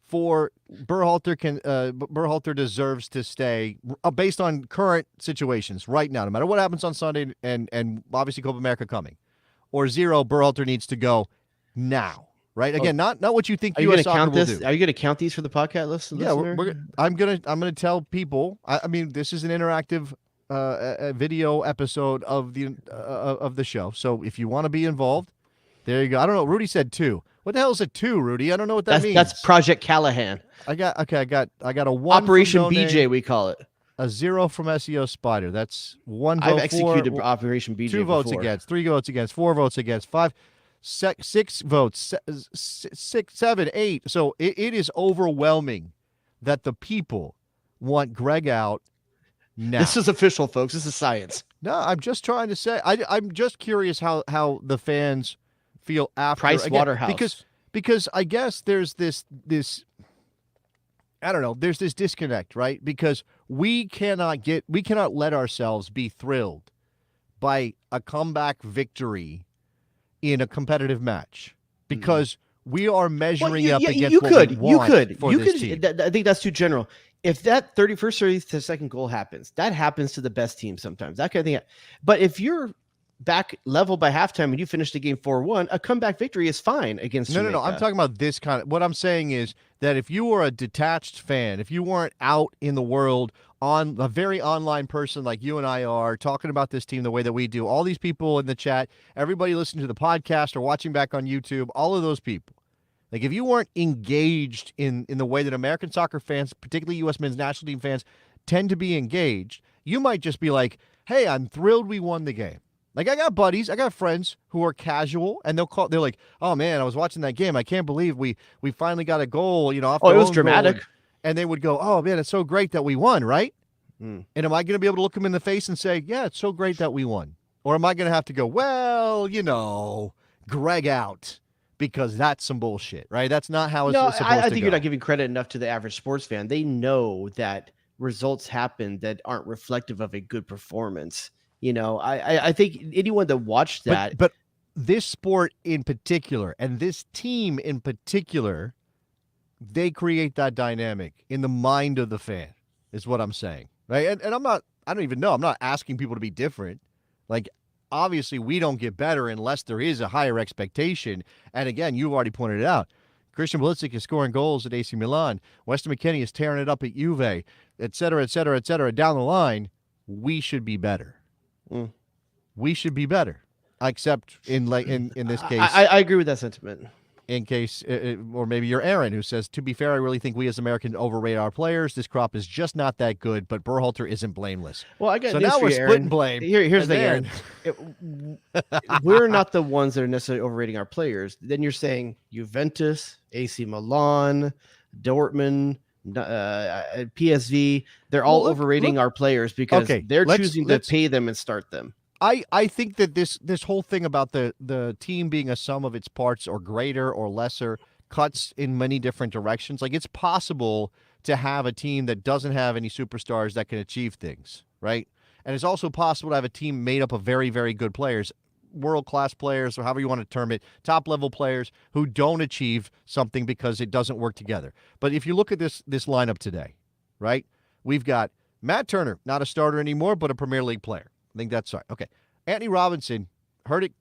for Berhalter. Berhalter deserves to stay based on current situations right now, no matter what happens on Sunday, and obviously Copa America coming. Or 0, Berhalter needs to go now. Right again, not what you think U.S. Soccer will do. Are you going to count these for the podcast listener? Yeah, I'm gonna tell people. I mean, this is an interactive video episode of the show. So if you want to be involved, there you go. I don't know. Rudy said 2. What the hell is a 2, Rudy? I don't know what that means. That's Project Callahan. I got a 1. Operation BJ, we call it. A 0 from SEO Spider. That's 1 vote. I've executed Operation BJ. 2 votes against, 3 votes against, 4 votes against, 5. 6 votes, 6, 7, 8. So it is overwhelming that the people want Gregg out now. This is official, folks. This is science. No, I'm just trying to say. I'm just curious how the fans feel after Price Waterhouse. because I guess there's this I don't know. There's this disconnect, right? Because we cannot let ourselves be thrilled by a comeback victory in a competitive match because we are measuring up against you what could. we want for this team. I think that's too general. If that 31st or 32nd goal happens, that happens to the best team sometimes. That kind of thing. But if you're back level by halftime and you finish the game 4-1, a comeback victory is fine against Jamaica. No. I'm talking about this kind of. What I'm saying is that if you were a detached fan, if you weren't out in the world on a very online person like you and I are talking about this team the way that we do, all these people in the chat, everybody listening to the podcast or watching back on YouTube, all of those people, like if you weren't engaged in the way that American soccer fans, particularly U.S. men's national team fans, tend to be engaged, you might just be like, hey, I'm thrilled we won the game. Like I got buddies, I got friends who are casual, and they're like, "Oh man, I was watching that game. I can't believe we finally got a goal. Off it their was own dramatic." goal." And they would go, "Oh man, it's so great that we won, right?" And am I going to be able to look them in the face and say, "Yeah, it's so great that we won," or am I going to have to go, "Well, Gregg out because that's some bullshit, right?" That's not how it's supposed to go. I think you're not giving credit enough to the average sports fan. They know that results happen that aren't reflective of a good performance. I think anyone that watched that. But this sport in particular and this team in particular, they create that dynamic in the mind of the fan, is what I'm saying. Right. And I don't even know. I'm not asking people to be different. Like, obviously, we don't get better unless there is a higher expectation. And again, you've already pointed it out. Christian Pulisic is scoring goals at AC Milan. Weston McKennie is tearing it up at Juve, et cetera, et cetera, et cetera. Down the line, we should be better. We should be better, except in this case. I agree with that sentiment. In case, or maybe you're Aaron, who says, to be fair, I really think we as Americans overrate our players. This crop is just not that good, but Berhalter isn't blameless. Well, I got so news now for we're you, splitting Aaron. blame. Here's the thing, Aaron. We're not the ones that are necessarily overrating our players. Then you're saying Juventus, AC Milan, Dortmund, PSV, they're all overrating our players because they're choosing to pay them and start them. I think that this whole thing about the team being a sum of its parts or greater or lesser cuts in many different directions. Like, it's possible to have a team that doesn't have any superstars that can achieve things, right? And it's also possible to have a team made up of very, very good players, world-class players, or however you want to term it, top-level players who don't achieve something because it doesn't work together. But if you look at this lineup today, right, we've got Matt Turner, not a starter anymore, but a Premier League player. I think that's right. Okay. Anthony Robinson, heard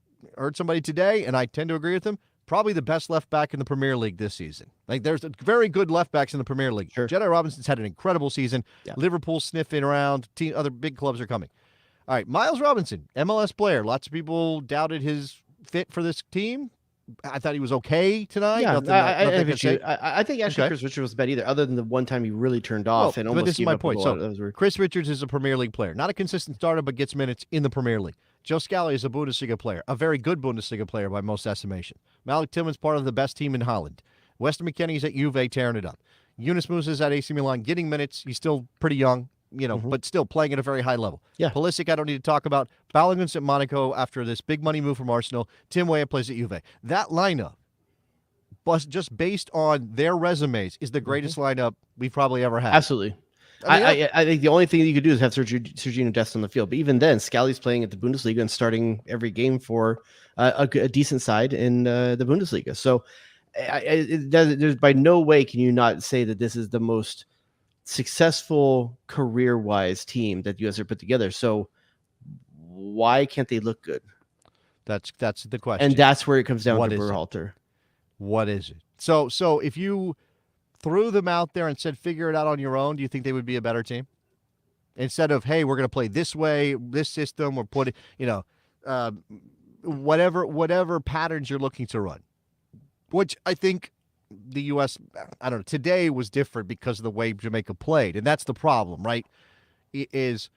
somebody today, and I tend to agree with him, probably the best left back in the Premier League this season. Like, there's very good left backs in the Premier League. Sure. Jedi Robinson's had an incredible season. Yeah. Liverpool sniffing around. Other big clubs are coming. All right, Miles Robinson, MLS player. Lots of people doubted his fit for this team. I thought he was okay tonight. Yeah, I think actually Chris Richards was bad either, other than the one time he really turned off and almost. But this is my point. So Chris Richards Richards is a Premier League player, not a consistent starter, but gets minutes in the Premier League. Joe Scally is a Bundesliga player, a very good Bundesliga player by most estimation. Malik Tillman's part of the best team in Holland. Weston McKennie's at Juve tearing it up. Yunus Musa's at AC Milan getting minutes. He's still pretty young, but still playing at a very high level. Yeah. Pulisic, I don't need to talk about. Balogun's at Monaco after this big money move from Arsenal. Tim Weah plays at Juve. That lineup, just based on their resumes, is the greatest lineup we've probably ever had. Absolutely. I think the only thing that you could do is have Sergiño Dest on the field. But even then, Scalli's playing at the Bundesliga and starting every game for a decent side in the Bundesliga. So there's by no way can you not say that this is the most successful career-wise team that you guys have put together. So why can't they look good? That's the question. And that's where it comes down What to is it? Berhalter. What is it? So if you threw them out there and said, figure it out on your own, do you think they would be a better team? Instead of, hey, we're going to play this way, this system, or put it, whatever patterns you're looking to run. Which I think the U.S., I don't know, today was different because of the way Jamaica played. And that's the problem, right? Is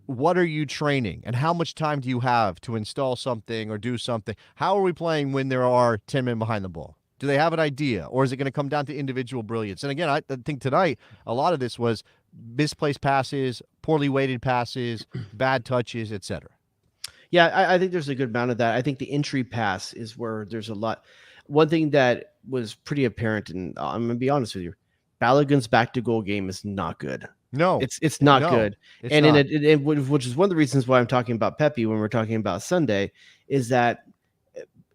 what are you training? And how much time do you have to install something or do something? How are we playing when there are 10 men behind the ball? Do they have an idea, or is it going to come down to individual brilliance? And again, I think tonight a lot of this was misplaced passes, poorly weighted passes, bad touches, etc. Yeah, I think there's a good amount of that. I think the entry pass is where there's a lot. One thing that was pretty apparent, and I'm going to be honest with you, Balogun's back to goal game is not good. No, it's not good. It's and not. Which is one of the reasons why I'm talking about Pepe when we're talking about Sunday, is that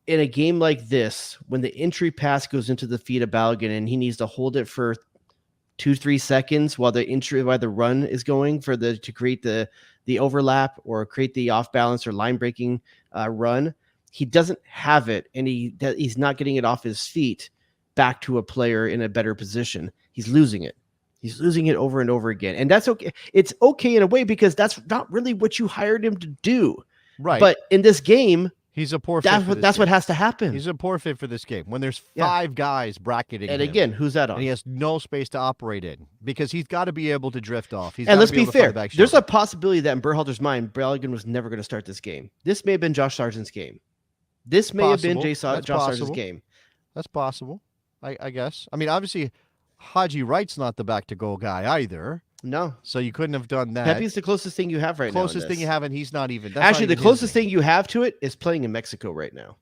in a game like this, when the entry pass goes into the feet of Balogun and he needs to hold it for 2-3 seconds while the run is going to create the overlap or create the off balance or line breaking run, he doesn't have it, and he's not getting it off his feet back to a player in a better position. He's losing it. He's losing it over and over again, and that's okay. It's okay in a way because that's not really what you hired him to do. Right. But in this game, he's a poor fit. That's what has to happen. He's a poor fit for this game when there's 5 guys bracketing and him. again, who's that on? And he has no space to operate in because he's got to be able to drift off. And let's be fair. There's a possibility that in Berhalter's mind, Balogun was never going to start this game. This may have been Josh Sargent's game. This may have been Josh Sargent's game. That's possible, I guess. I mean, obviously, Haji Wright's not the back-to-goal guy either. No. So you couldn't have done that. Pepe's the closest thing you have right now. Closest thing you have, and he's not even. Actually, the closest thing you have to it is playing in Mexico right now.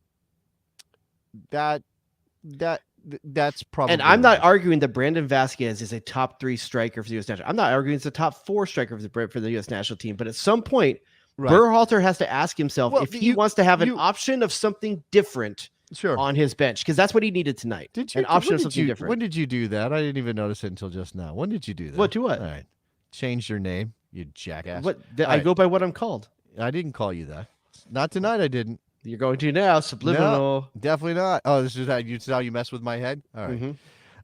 That's probably. And I'm not arguing that Brandon Vasquez is a top 3 striker for the U.S. national. I'm not arguing it's a top 4 striker for the U.S. national team. But at some point, Berhalter has to ask himself if he wants to have an option of something different. Sure. On his bench, because that's what he needed tonight. An option of something different. When did you do that? I didn't even notice it until just now. When did you do that? What to what? All right. Change your name, you jackass. What? I go by what I'm called. I didn't call you that. Not tonight, I didn't. You're going to now, subliminal. No, definitely not. Oh, this is how you mess with my head? All right. Mm-hmm.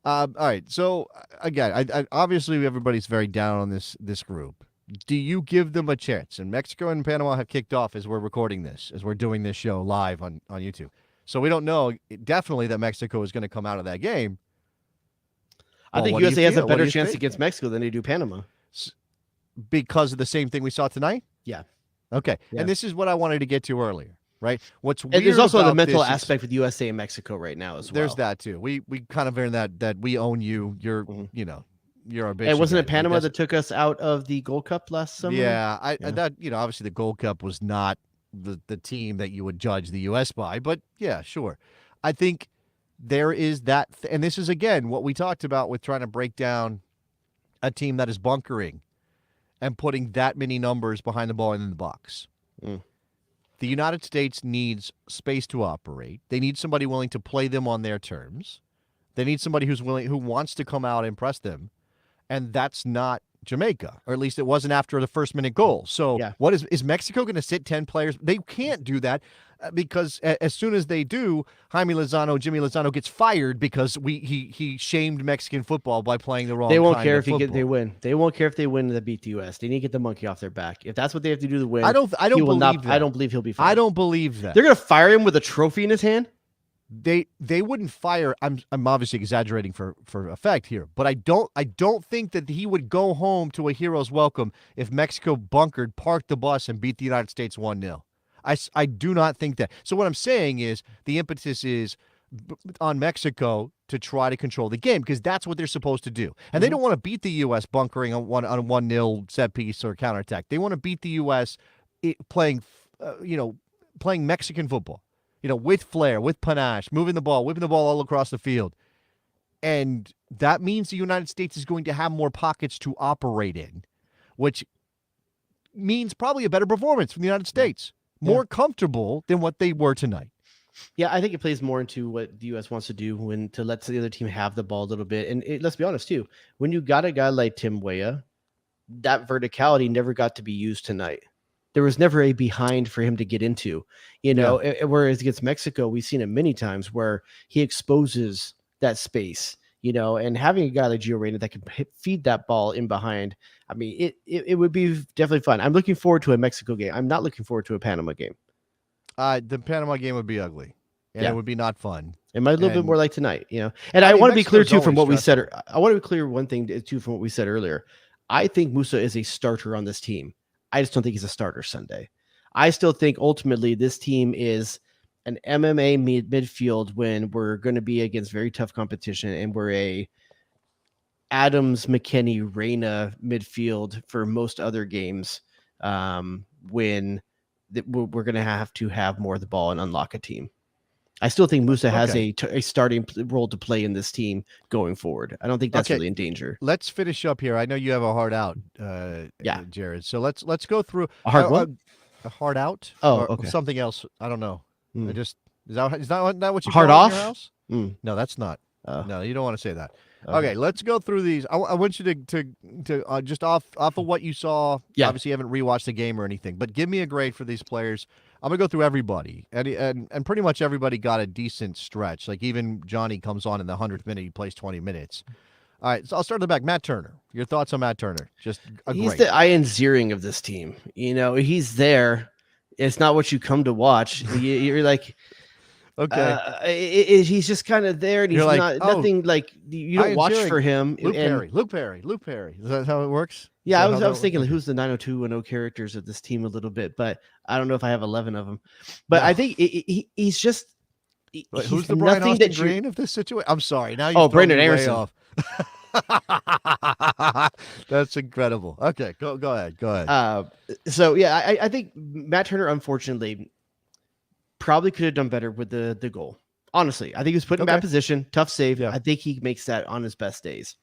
All right. So, again, I obviously everybody's very down on this group. Do you give them a chance? And Mexico and Panama have kicked off as we're recording this, as we're doing this show live on YouTube. So we don't know definitely that Mexico is going to come out of that game. I think USA has a better chance against Mexico than they do Panama. Because of the same thing we saw tonight? Yeah. Okay. Yeah. And this is what I wanted to get to earlier, right? What's weird, and there's also about the mental aspect with USA and Mexico right now as well. There's that too. We kind of earn that we own you. You're you're our big. And wasn't it Panama that took us out of the Gold Cup last summer? Yeah, that obviously the Gold Cup was not the team that you would judge the U.S. by, but yeah, sure. I think there is that, and this is again what we talked about with trying to break down a team that is bunkering and putting that many numbers behind the ball and in the box. The United States needs space to operate. They need somebody willing to play them on their terms. They need somebody who wants to come out and press them, and that's not Jamaica, or at least it wasn't after the first minute goal. So what is Mexico going to sit 10 players? They can't do that because as soon as they do, Jimmy Lozano gets fired because he shamed Mexican football by playing the wrong. They won't care if they win. They won't care if they win and beat the U.S. They need to get the monkey off their back. If that's what they have to do to win, I don't believe that. I don't believe he'll be fired. I don't believe that. They're going to fire him with a trophy in his hand. They wouldn't fire. I'm obviously exaggerating for effect here, but I don't think that he would go home to a hero's welcome if Mexico bunkered, parked the bus, and beat the United States 1-0. I do not think that. So what I'm saying is the impetus is on Mexico to try to control the game because that's what they're supposed to do. And they don't want to beat the U.S. bunkering on a 1-0 set piece or counterattack. They want to beat the U.S. Playing, playing Mexican football, with flair, with panache, moving the ball, whipping the ball all across the field. And that means the United States is going to have more pockets to operate in, which means probably a better performance from the United States. More comfortable than what they were tonight. Yeah, I think it plays more into what the U.S. wants to do to let the other team have the ball a little bit. And let's be honest, too. When you got a guy like Tim Weah, that verticality never got to be used tonight. There was never a behind for him to get into, whereas against Mexico, we've seen it many times where he exposes that space, and having a guy like Gio Reyna that can feed that ball in behind. I mean, it would be definitely fun. I'm looking forward to a Mexico game. I'm not looking forward to a Panama game. The Panama game would be ugly, and it would be not fun. It might be a little bit more like tonight, And I want to be clear too from what we said. I want to be clear one thing too from what we said earlier. I think Musa is a starter on this team. I just don't think he's a starter Sunday. I still think ultimately this team is an MMA midfield when we're going to be against very tough competition, and we're a Adams, McKinney, Reyna midfield for most other games when we're going to have more of the ball and unlock a team. I still think Musa has a starting role to play in this team going forward. I don't think that's really in danger. Let's finish up here. I know you have a hard out, Jared. So let's go through a hard what? A hard out. Oh, okay. Something else. I don't know. I just is that what you hard call off? In your house? No, that's not. No, you don't want to say that. Okay, let's go through these. I want you to just off of what you saw. Yeah. Obviously, you haven't rewatched the game or anything, but give me a grade for these players. I'm gonna go through everybody, and pretty much everybody got a decent stretch. Like even Johnny comes on in the 100th minute, he plays 20 minutes. All right, so I'll start at the back. Matt Turner. Your thoughts on Matt Turner? Just he's the Ian Ziering of this team. He's there. It's not what you come to watch. You're like. Okay, he's just kind of there, and he's nothing like you don't watch for him. Luke Perry. Is that how it works? Yeah, I was thinking, who's the 90210 characters of this team a little bit, but I don't know if I have 11 of them. But I think he's just. Who's the Brian Austin Green of this situation? I'm sorry. Now you Brandon Anderson. Off. That's incredible. Okay, go ahead. So yeah, I think Matt Turner, unfortunately, probably could have done better with the goal. Honestly, I think he was put in bad position. Tough save. Yeah. I think he makes that on his best days.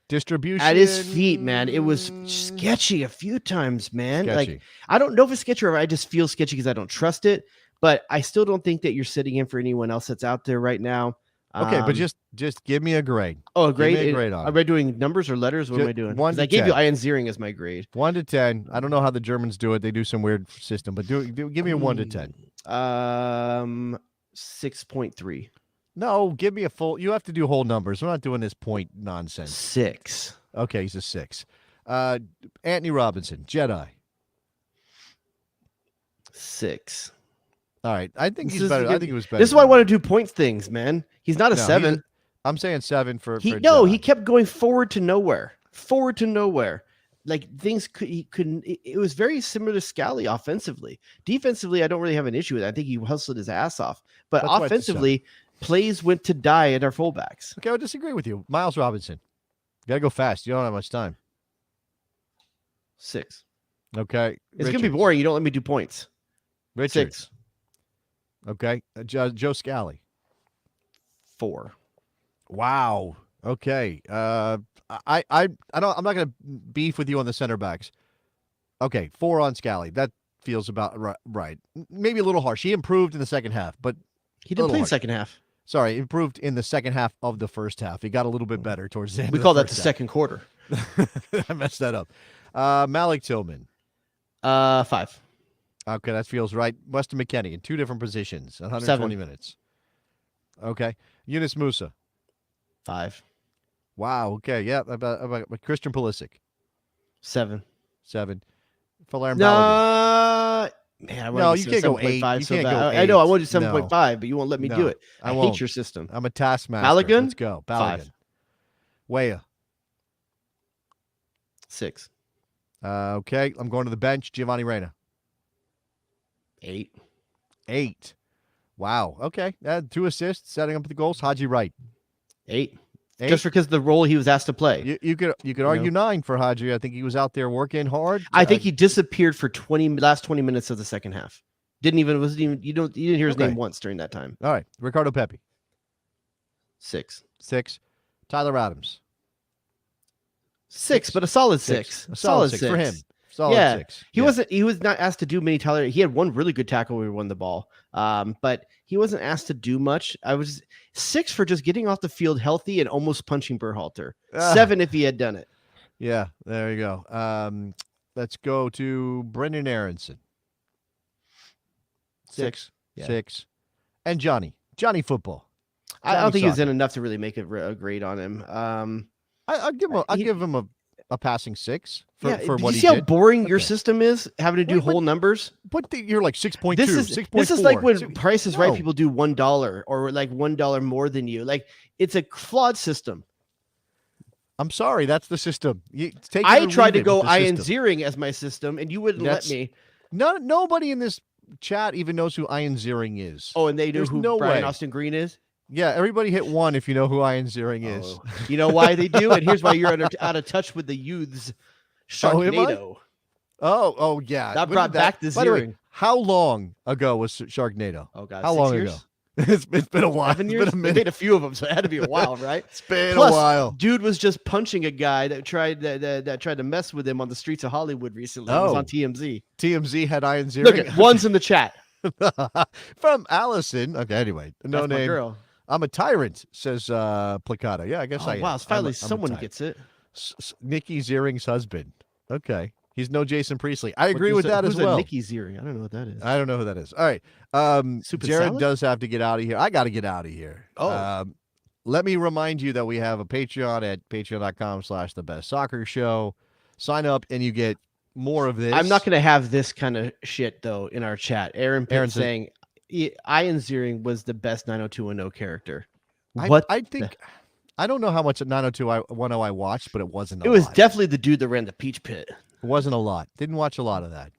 Distribution at his feet, man. It was sketchy a few times, man. Sketchy. Like I don't know if it's sketchy or I just feel sketchy because I don't trust it. But I still don't think that you're sitting in for anyone else that's out there right now. Okay, but just give me a grade. Oh, a grade. Give me a grade on it. Am I doing numbers or letters? What am I doing? 1 to 10. I gave you Ian Ziering as my grade. 1 to 10. I don't know how the Germans do it. They do some weird system, but give me a 1 to 10. 6.3. No, give me a full. You have to do whole numbers. We're not doing this point nonsense. 6. Okay, he's a 6. Anthony Robinson, Jedi. 6. All right, I think he's better. I think he was better. This is why I want to do points things, man. He's not a 7. I'm saying 7 for Jedi. He kept going forward to nowhere. Like things he couldn't. It was very similar to Scally offensively. Defensively, I don't really have an issue with it. I think he hustled his ass off. But offensively, plays went to die at our fullbacks. Okay, I would disagree with you. Miles Robinson, you gotta go fast. You don't have much time. 6. Okay, it's gonna be boring. You don't let me do points. Richard. 6. Okay, Joe Scally. 4. Wow. Okay. I'm not gonna beef with you on the center backs. Okay, 4 on Scally. That feels about right. Maybe a little harsh. He improved in the second half, but he didn't play in the second half. Sorry, improved in the second half of the first half. He got a little bit better towards the end. We call that the second quarter. I messed that up. Malik Tillman. 5. Okay, that feels right. Weston McKennie in 2 different positions, 120 minutes. Okay. Yunus Musa. 5. Wow. Okay. Yeah. About Christian Pulisic. 7. 7. Valerian Balogun. Man, no, you can't go 8. You can't go 8. I know. I want to do 7.5, but you won't let me do it. I won't. hate your system. I'm a taskmaster. Balogun? Let's go. Balogun. 5. Weah. 6. Okay. I'm going to the bench. Giovanni Reyna. 8. 8. Wow. Okay. 2 assists, setting up the goals. Haji Wright. 8. 8. Just because of the role he was asked to play. You could argue 9 for Haji. I think he was out there working hard. I think he disappeared for last 20 minutes of the second half. You didn't hear his name once during that time. All right. Ricardo Pepi. 6. 6. Tyler Adams. 6, but a solid 6. A solid 6 for him. Solid 6. He was not asked to do many. Tyler, he had one really good tackle where he won the ball. But he wasn't asked to do much. I was 6 for just getting off the field healthy and almost punching Berhalter. 7 if he had done it. Yeah, there you go. Let's go to Brendan Aronson. 6. 6. And Johnny Football. I don't think he was in enough to really make a grade on him. I'll give him a passing 6 for what he did. You see how boring your system is, having to do whole numbers? But you're like 6.2, This 6.4. is like when Price is Right people do $1 or like $1 more than you. Like, it's a flawed system. I'm sorry, that's the system. I tried to go Ian Ziering as my system, and you wouldn't let me. Nobody in this chat even knows who Ian Ziering is. Oh, and they know who Brian Austin Green is? Yeah, everybody hit 1 if you know who Ian Ziering is. You know why they do? And here's why you're out of touch with the youths. Sharknado. Oh, yeah. That brought back the Ziering. By the way, how long ago was Sharknado? Oh, God. How long ago? It's been a while. 7 years? It's been a minute. They made a few of them, so it had to be a while, right? It's been Plus, a while. Dude was just punching a guy that tried to mess with him on the streets of Hollywood recently. It was on TMZ. TMZ had Ian Ziering. Look at one's in the chat. From Allison. Okay, anyway. No That's name. my girl. I'm a tyrant, says Placata. Yeah, I guess I am. Wow, finally someone gets it. Nikki Ziering's husband. Okay. He's no Jason Priestley. I agree with that as well. Nikki Ziering? I don't know what that is. I don't know who that is. All right. Jared does have to get out of here. I got to get out of here. Let me remind you that we have a Patreon at patreon.com/thebestsoccershow. Sign up and you get more of this. I'm not going to have this kind of shit, though, in our chat. Aaron's saying Ian Ziering was the best 90210 character. I don't know how much 90210 I watched, but it wasn't a lot. It was definitely the dude that ran the Peach Pit. It wasn't a lot. Didn't watch a lot of that.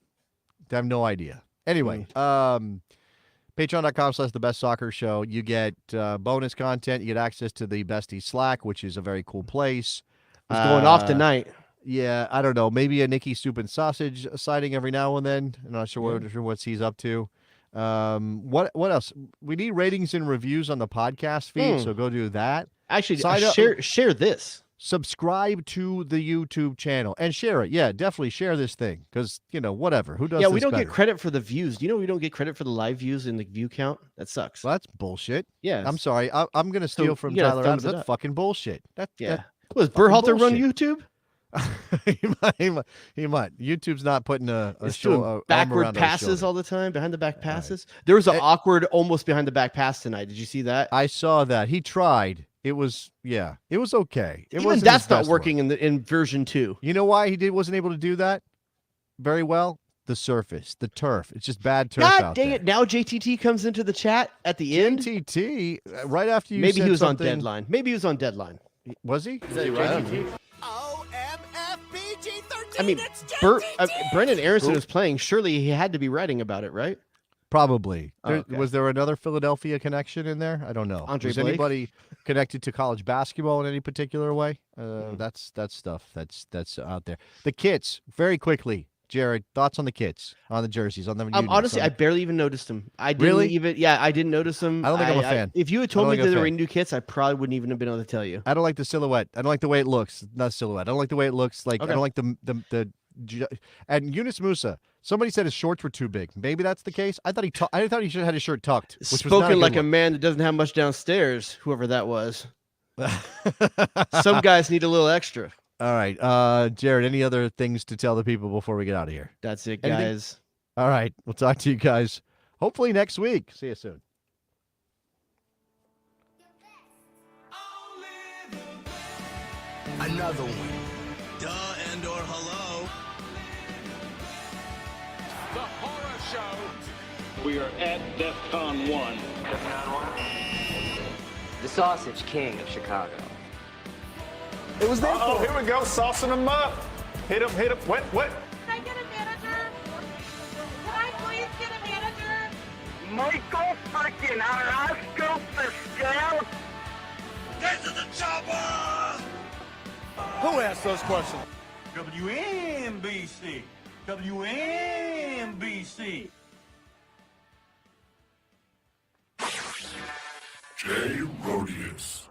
I have no idea. Anyway, patreon.com/thebestsoccershow. You get bonus content. You get access to the Bestie Slack, which is a very cool place. It's going off tonight. Yeah, I don't know. Maybe a Nicky Soup and Sausage sighting every now and then. I'm not sure what he's up to. What else? We need ratings and reviews on the podcast feed, so go do that. Actually, share this. Subscribe to the YouTube channel and share it. Yeah, definitely share this thing because, whatever. Who does this we don't better? get credit for the views. We don't get credit for the live views and the view count. That sucks. Well, that's bullshit. Yeah. I'm sorry. I'm going to steal from Tyler Adams. That's fucking bullshit. Was Berhalter run YouTube? He might. YouTube's not putting a backward passes all the time, behind the back passes. There was an awkward, almost behind the back pass tonight. Did you see that? I saw that. He tried. It was okay. Even that's not working in version 2. You know why he wasn't able to do that very well? The surface, the turf. It's just bad turf out there. Dang it! Now JTT comes into the chat at the end. JTT, right after you. Maybe said he was something... on deadline. Maybe he was on deadline. Was he? Is that JTT? OMFPG13. I mean, Brendan Aronson was playing. Surely he had to be writing about it, right? Probably. Okay. Was there another Philadelphia connection in there? I don't know. Andre Was Blake? anybody connected to college basketball in any particular way? That's stuff that's out there. The kits, very quickly. Jared, thoughts on the kits, on the jerseys, on the unions? Honestly, I barely even noticed them. I didn't I didn't notice them. I don't think I'm a fan. If you had told me that there were new kits, I probably wouldn't even have been able to tell you. I don't like the silhouette. I don't like the way it looks. Not silhouette. I don't like the way it looks. I don't like the and Yunus Musa. Somebody said his shorts were too big. Maybe that's the case. I thought he should have had his shirt tucked. Which Spoken was like a man that doesn't have much downstairs. Whoever that was. Some guys need a little extra. All right, Jared. Any other things to tell the people before we get out of here? That's it, guys. Anything? All right, we'll talk to you guys hopefully next week. See you soon. Another one. Duh and or hello. The horror show. We are at DEFCON 1. The Sausage King of Chicago. It was there. Oh, here we go, saucing them up. Hit him. What? Can I get a manager? Can I please get a manager? Michael freaking horoscope for scale? Get to the chopper! Who asked those questions? WNBC. WNBC. Jay Rodius.